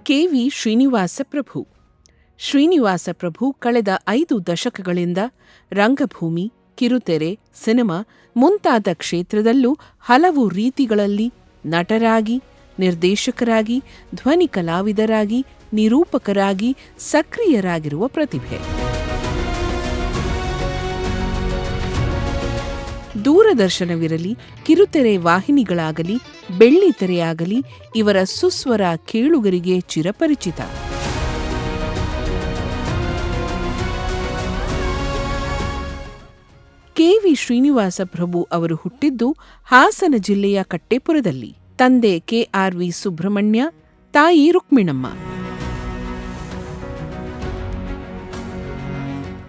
KV. Srinivasa ಪ್ರಭು. ಶ್ರೀನಿವಾಸ ಪ್ರಭು ಕಳೆದ 5 ದಶಕಗಳಿಂದ ರಂಗಭೂಮಿ, ಕಿರುತೆರೆ, ಸಿನಿಮಾ ಮುಂತಾದ ಕ್ಷೇತ್ರದಲ್ಲೂ ಹಲವು ರೀತಿಗಳಲ್ಲಿ ನಟರಾಗಿ, ನಿರ್ದೇಶಕರಾಗಿ, ಧ್ವನಿ ಕಲಾವಿದರಾಗಿ, ನಿರೂಪಕರಾಗಿ ಸಕ್ರಿಯರಾಗಿರುವ ಪ್ರತಿಭೆ. ದೂರದರ್ಶನವಿರಲಿ, ಕಿರುತೆರೆ ವಾಹಿನಿಗಳಾಗಲಿ, ಬೆಳ್ಳಿತೆರೆಯಾಗಲಿ ಇವರ ಸುಸ್ವರ ಕೇಳುಗರಿಗೆ ಚಿರಪರಿಚಿತ. ಕೆ.ವಿ. ಶ್ರೀನಿವಾಸ ಪ್ರಭು ಅವರು ಹುಟ್ಟಿದ್ದು ಹಾಸನ ಜಿಲ್ಲೆಯ ಕಟ್ಟೇಪುರದಲ್ಲಿ. ತಂದೆ ಕೆ.ಆರ್.ವಿ. ಸುಬ್ರಹ್ಮಣ್ಯ, ತಾಯಿ ರುಕ್ಮಿಣಮ್ಮ.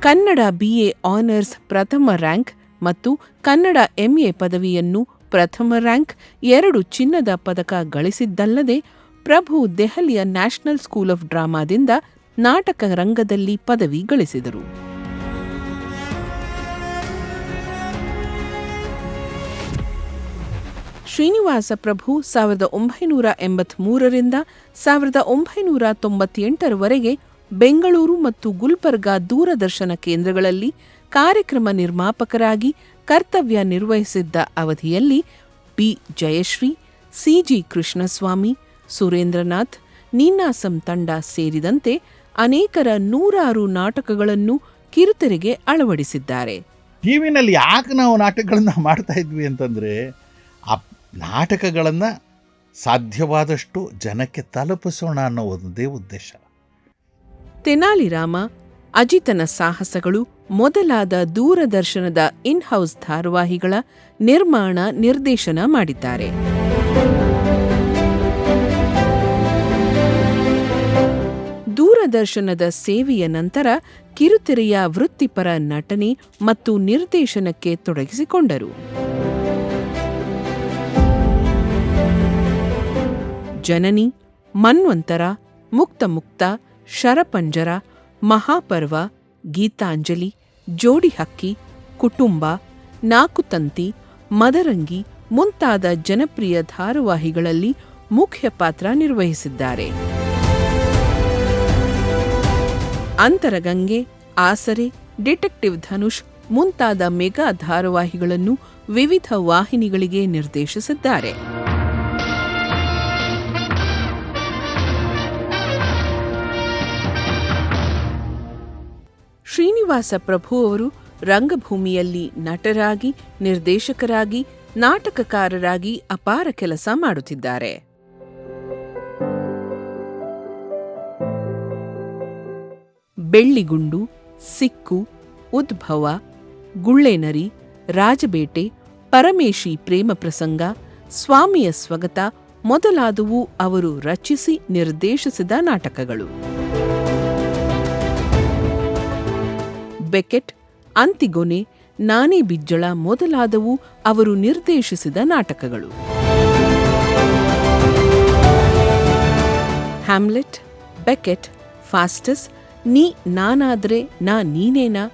ಕನ್ನಡ ಬಿ.ಎ. ಆನರ್ಸ್ ಪ್ರಥಮ ರ್ಯಾಂಕ್ ಮತ್ತು ಕನ್ನಡ ಎಂ.ಎ. ಪದವಿಯನ್ನು ಪ್ರಥಮ ರ್ಯಾಂಕ್, 2 ಚಿನ್ನದ ಪದಕ ಗಳಿಸಿದ್ದಲ್ಲದೆ ಪ್ರಭು ದೆಹಲಿಯ ನ್ಯಾಷನಲ್ ಸ್ಕೂಲ್ ಆಫ್ ಡ್ರಾಮಾದಿಂದ ನಾಟಕ ರಂಗದಲ್ಲಿ ಪದವಿ ಗಳಿಸಿದರು. ಶ್ರೀನಿವಾಸ ಪ್ರಭು 1983ರಿಂದ 1998ರವರೆಗೆ ಬೆಂಗಳೂರು ಮತ್ತು ಗುಲ್ಬರ್ಗಾ ದೂರದರ್ಶನ ಕೇಂದ್ರಗಳಲ್ಲಿ ಕಾರ್ಯಕ್ರಮ ನಿರ್ಮಾಪಕರಾಗಿ ಕರ್ತವ್ಯ ನಿರ್ವಹಿಸಿದ್ದ ಅವಧಿಯಲ್ಲಿ ಬಿ. ಜಯಶ್ರೀ, ಸಿ.ಜಿ. ಕೃಷ್ಣಸ್ವಾಮಿ, ಸುರೇಂದ್ರನಾಥ್, ನೀನಾಸಂ ತಂಡ ಸೇರಿದಂತೆ ಅನೇಕರ 100 ನಾಟಕಗಳನ್ನು ಕಿರುತೆರೆಗೆ ಅಳವಡಿಸಿದ್ದಾರೆ. ಟಿವಿನಲ್ಲಿ ಯಾಕೆ ನಾವು ನಾಟಕಗಳನ್ನು ಮಾಡ್ತಾ ಇದ್ವಿ ಅಂತಂದರೆ, ಆ ನಾಟಕಗಳನ್ನು ಸಾಧ್ಯವಾದಷ್ಟು ಜನಕ್ಕೆ ತಲುಪಿಸೋಣ ಅನ್ನೋ ಒಂದೇ ಉದ್ದೇಶ. ತೆನಾಲಿ ರಾಮ, ಅಜಿತನ ಸಾಹಸಗಳು ಮೊದಲಾದ ದೂರದರ್ಶನದ ಇನ್ಹೌಸ್ ಧಾರಾವಾಹಿಗಳ ನಿರ್ಮಾಣ, ನಿರ್ದೇಶನ ಮಾಡಿದ್ದಾರೆ. ದೂರದರ್ಶನದ ಸೇವೆಯ ನಂತರ ಕಿರುತೆರೆಯ ವೃತ್ತಿಪರ ನಟನೆ ಮತ್ತು ನಿರ್ದೇಶನಕ್ಕೆ ತೊಡಗಿಸಿಕೊಂಡರು. ಜನನಿ, ಮನ್ವಂತರ, ಮುಕ್ತ, ಶರಪಂಜರ, ಮಹಾಪರ್ವ, ಗೀತಾಂಜಲಿ, ಜೋಡಿ ಹಕ್ಕಿ, ಕುಟುಂಬ, ನಾಕುತಂತಿ, ಮದರಂಗಿ ಮುಂತಾದ ಜನಪ್ರಿಯ ಧಾರಾವಾಹಿಗಳಲ್ಲಿ ಮುಖ್ಯ ಪಾತ್ರ ನಿರ್ವಹಿಸಿದ್ದಾರೆ. ಅಂತರಗಂಗೆ, ಆಸರೆ, ಡಿಟೆಕ್ಟಿವ್ ಧನುಷ್ ಮುಂತಾದ ಮೆಗಾ ಧಾರಾವಾಹಿಗಳನ್ನು ವಿವಿಧ ವಾಹಿನಿಗಳಿಗೆ ನಿರ್ದೇಶಿಸಿದ್ದಾರೆ. ಶ್ರೀನಿವಾಸ ಪ್ರಭು ಅವರು ರಂಗಭೂಮಿಯಲ್ಲಿ ನಟರಾಗಿ, ನಿರ್ದೇಶಕರಾಗಿ, ನಾಟಕಕಾರರಾಗಿ ಅಪಾರ ಕೆಲಸ ಮಾಡುತ್ತಿದ್ದಾರೆ. ಬೆಳ್ಳಿಗುಂಡು, ಸಿಕ್ಕು, ಉದ್ಭವ, ಗುಳ್ಳೆನರಿ, ರಾಜಬೇಟೆ, ಪರಮೇಶಿ ಪ್ರೇಮ ಪ್ರಸಂಗ, ಸ್ವಾಮಿಯ ಸ್ವಗತ ಮೊದಲಾದವು ಅವರು ರಚಿಸಿ ನಿರ್ದೇಶಿಸಿದ ನಾಟಕಗಳು. ಬೆಕೆಟ್, ಅಂತಿಗೊನೆ, ನಾನೇ ಬಿಜ್ಜಳ ಮೊದಲಾದವು ಅವರು ನಿರ್ದೇಶಿಸಿದ ನಾಟಕಗಳು. ಹ್ಯಾಮ್ಲೆಟ್, ಬೆಕೆಟ್, ಫಾಸ್ಟಸ್, ನೀ ನಾನಾದ್ರೆ ನಾ ನೀನೇನಾ,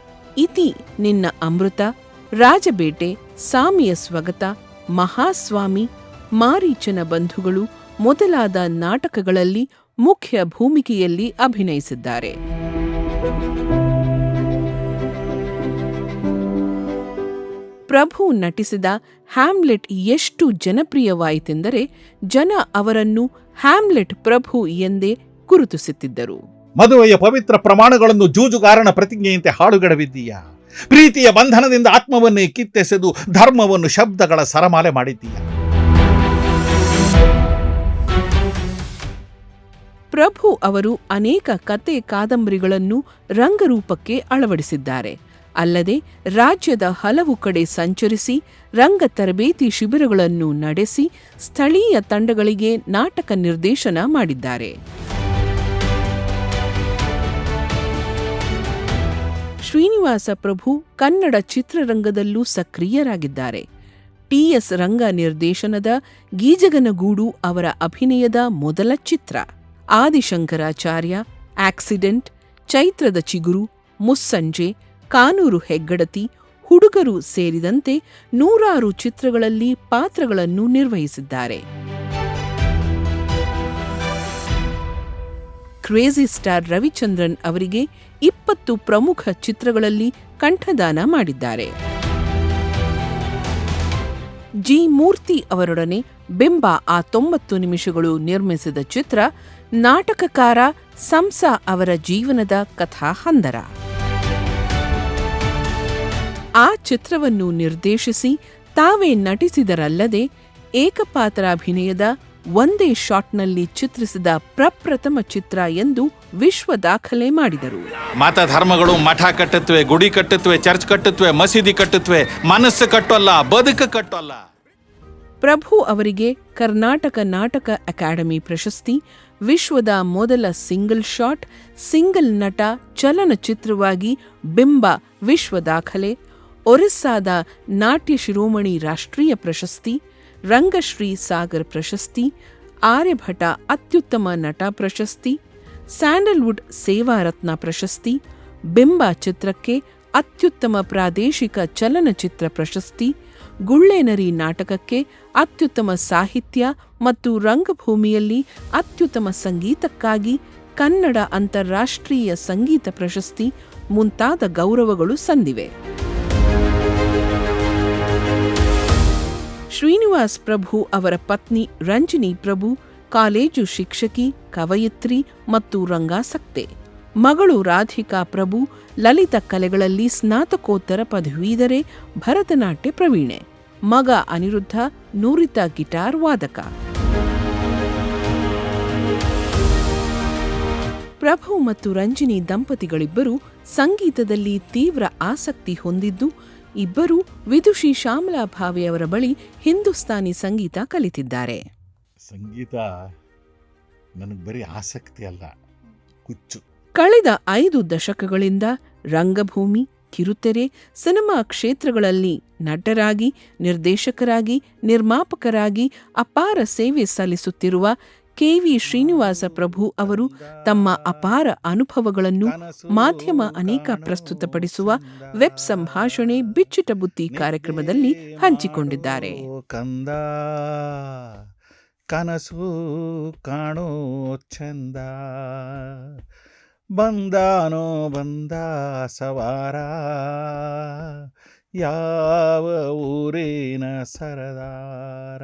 ಇತಿ ನಿನ್ನ ಅಮೃತ, ರಾಜಬೇಟೆ, ಸಾಮಿಯ ಸ್ವಗತ, ಮಹಾಸ್ವಾಮಿ, ಮಾರೀಚನ ಬಂಧುಗಳು ಮೊದಲಾದ ನಾಟಕಗಳಲ್ಲಿ ಮುಖ್ಯ ಭೂಮಿಕೆಯಲ್ಲಿ ಅಭಿನಯಿಸಿದ್ದಾರೆ. ಪ್ರಭು ನಟಿಸಿದ ಹ್ಯಾಮ್ಲೆಟ್ ಎಷ್ಟು ಜನಪ್ರಿಯವಾಯಿತೆಂದರೆ ಜನ ಅವರನ್ನು ಹ್ಯಾಮ್ಲೆಟ್ ಪ್ರಭು ಎಂದೇ ಗುರುತಿಸುತ್ತಿದ್ದರು. ಮದುವೆಯ ಪವಿತ್ರ ಪ್ರಮಾಣಗಳನ್ನು ಜೂಜುಗಾರನ ಪ್ರತಿಜ್ಞೆಯಂತೆ ಹಾಳುಗಡವಿದ್ದೀಯ. ಪ್ರೀತಿಯ ಬಂಧನದಿಂದ ಆತ್ಮವನ್ನೇ ಕಿತ್ತೆಸೆದು ಧರ್ಮವನ್ನು ಶಬ್ದಗಳ ಸರಮಾಲೆ ಮಾಡಿದ್ದೀಯ. ಪ್ರಭು ಅವರು ಅನೇಕ ಕತೆ ಕಾದಂಬರಿಗಳನ್ನು ರಂಗರೂಪಕ್ಕೆ ಅಳವಡಿಸಿದ್ದಾರೆ. ಅಲ್ಲದೆ ರಾಜ್ಯದ ಹಲವು ಕಡೆ ಸಂಚರಿಸಿ ರಂಗ ತರಬೇತಿ ಶಿಬಿರಗಳನ್ನು ನಡೆಸಿ ಸ್ಥಳೀಯ ತಂಡಗಳಿಗೆ ನಾಟಕ ನಿರ್ದೇಶನ ಮಾಡಿದ್ದಾರೆ. ಶ್ರೀನಿವಾಸ ಪ್ರಭು ಕನ್ನಡ ಚಿತ್ರರಂಗದಲ್ಲೂ ಸಕ್ರಿಯರಾಗಿದ್ದಾರೆ. ಟಿ.ಎಸ್. ರಂಗ ನಿರ್ದೇಶನದ ಗೀಜಗನಗೂಡು ಅವರ ಅಭಿನಯದ ಮೊದಲ ಚಿತ್ರ. ಆದಿಶಂಕರಾಚಾರ್ಯ, ಆಕ್ಸಿಡೆಂಟ್, ಚೈತ್ರದ ಚಿಗುರು, ಮುಸ್ಸಂಜೆ, ಕಾನೂರು ಹೆಗ್ಗಡತಿ, ಹುಡುಗರು ಸೇರಿದಂತೆ 100 ಚಿತ್ರಗಳಲ್ಲಿ ಪಾತ್ರಗಳನ್ನು ನಿರ್ವಹಿಸಿದ್ದಾರೆ. ಕ್ರೇಜಿ ಸ್ಟಾರ್ ರವಿಚಂದ್ರನ್ ಅವರಿಗೆ 20 ಪ್ರಮುಖ ಚಿತ್ರಗಳಲ್ಲಿ ಕಂಠದಾನ ಮಾಡಿದ್ದಾರೆ. ಜಿ. ಮೂರ್ತಿ ಅವರೊಡನೆ ಬಿಂಬ ಆ 90 ನಿಮಿಷಗಳು ನಿರ್ಮಿಸಿದ ಚಿತ್ರ ನಾಟಕಕಾರ ಸಂಸಾ ಅವರ ಜೀವನದ ಕಥಾ ಹಂದರ. ಆ ಚಿತ್ರವನ್ನು ನಿರ್ದೇಶಿಸಿ ತಾವೇ ನಟಿಸಿದರಲ್ಲದೆ ಏಕಪಾತ್ರಾಭಿನಯದ ಒಂದೇ ಶಾಟ್ನಲ್ಲಿ ಚಿತ್ರಿಸಿದ ಪ್ರಪ್ರಥಮ ಚಿತ್ರ ಎಂದು ವಿಶ್ವ ದಾಖಲೆ ಮಾಡಿದರು. ಮತಧರ್ಮಗಳು ಮಠ ಕಟ್ಟುತ್ತವೆ, ಗುಡಿ ಕಟ್ಟುತ್ತವೆ, ಚರ್ಚ್ ಕಟ್ಟುತ್ತವೆ, ಮಸೀದಿ ಕಟ್ಟುತ್ತವೆ, ಮನಸ್ಸು ಕಟ್ಟೋಲ್ಲ, ಬದುಕು ಕಟ್ಟೋಲ್ಲ. ಪ್ರಭು ಅವರಿಗೆ ಕರ್ನಾಟಕ ನಾಟಕ ಅಕಾಡೆಮಿ ಪ್ರಶಸ್ತಿ, ವಿಶ್ವದ ಮೊದಲ ಸಿಂಗಲ್ ಶಾಟ್, ಸಿಂಗಲ್ ನಟ ಚಲನಚಿತ್ರವಾಗಿ ಬಿಂಬ ವಿಶ್ವ ದಾಖಲೆ, ಒರಿಸ್ಸಾದ ನಾಟ್ಯ ಶಿರೋಮಣಿ ರಾಷ್ಟ್ರೀಯ ಪ್ರಶಸ್ತಿ, ರಂಗಶ್ರೀ ಸಾಗರ್ ಪ್ರಶಸ್ತಿ, ಆರ್ಯಭಟ ಅತ್ಯುತ್ತಮ ನಟ ಪ್ರಶಸ್ತಿ, ಸ್ಯಾಂಡಲ್ವುಡ್ ಸೇವಾರತ್ನ ಪ್ರಶಸ್ತಿ, ಬಿಂಬ ಚಿತ್ರಕ್ಕೆ ಅತ್ಯುತ್ತಮ ಪ್ರಾದೇಶಿಕ ಚಲನಚಿತ್ರ ಪ್ರಶಸ್ತಿ, ಗುಳ್ಳೇನರಿ ನಾಟಕಕ್ಕೆ ಅತ್ಯುತ್ತಮ ಸಾಹಿತ್ಯ ಮತ್ತು ರಂಗಭೂಮಿಯಲ್ಲಿ ಅತ್ಯುತ್ತಮ ಸಂಗೀತಕ್ಕಾಗಿ ಕನ್ನಡ ಅಂತಾರಾಷ್ಟ್ರೀಯ ಸಂಗೀತ ಪ್ರಶಸ್ತಿ ಮುಂತಾದ ಗೌರವಗಳು ಸಂದಿವೆ. ಶ್ರೀನಿವಾಸ್ ಪ್ರಭು ಅವರ ಪತ್ನಿ ರಂಜಿನಿ ಪ್ರಭು ಕಾಲೇಜು ಶಿಕ್ಷಕಿ, ಕವಯಿತ್ರಿ ಮತ್ತು ರಂಗಾಸಕ್ತೆ. ಮಗಳು ರಾಧಿಕಾ ಪ್ರಭು ಲಲಿತ ಕಲೆಗಳಲ್ಲಿ ಸ್ನಾತಕೋತ್ತರ ಪದವೀಧರೆ, ಭರತನಾಟ್ಯ ಪ್ರವೀಣೆ. ಮಗ ಅನಿರುದ್ಧ ನುರಿತ ಗಿಟಾರ್ ವಾದಕ. ಪ್ರಭು ಮತ್ತು ರಂಜಿನಿ ದಂಪತಿಗಳಿಬ್ಬರು ಸಂಗೀತದಲ್ಲಿ ತೀವ್ರ ಆಸಕ್ತಿ ಹೊಂದಿದ್ದು, ಇಬ್ಬರೂ ವಿದುಷಿ ಶ್ಯಾಮಲಾ ಭಾವೆಯವರ ಬಳಿ ಹಿಂದೂಸ್ತಾನಿ ಸಂಗೀತ ಕಲಿತಿದ್ದಾರೆ. ಸಂಗೀತ ನನಗೆ ಬರೀ ಆಸಕ್ತಿ ಅಲ್ಲ, ಹುಚ್ಚು. ಕಳೆದ 5 ದಶಕಗಳಿಂದ ರಂಗಭೂಮಿ, ಕಿರುತೆರೆ, ಸಿನಿಮಾ ಕ್ಷೇತ್ರಗಳಲ್ಲಿ ನಟರಾಗಿ, ನಿರ್ದೇಶಕರಾಗಿ, ನಿರ್ಮಾಪಕರಾಗಿ ಅಪಾರ ಸೇವೆ ಸಲ್ಲಿಸುತ್ತಿರುವ ಕೆ.ವಿ. ಶ್ರೀನಿವಾಸ ಪ್ರಭು ಅವರು ತಮ್ಮ ಅಪಾರ ಅನುಭವಗಳನ್ನು ಮಾಧ್ಯಮ ಅನೇಕ ಪ್ರಸ್ತುತಪಡಿಸುವ ವೆಬ್ ಸಂಭಾಷಣೆ ಬಿಚ್ಚಿಟ ಬುತ್ತಿ ಕಾರ್ಯಕ್ರಮದಲ್ಲಿ ಹಂಚಿಕೊಂಡಿದ್ದಾರೆ. ಕಂದ ಕನಸು ಕಾಣೋ ಚಂದ, ಬಂದಾನೋ ಬಂದ ಸವಾರ, ಯಾವ ಊರಿನ ಸರದಾರ.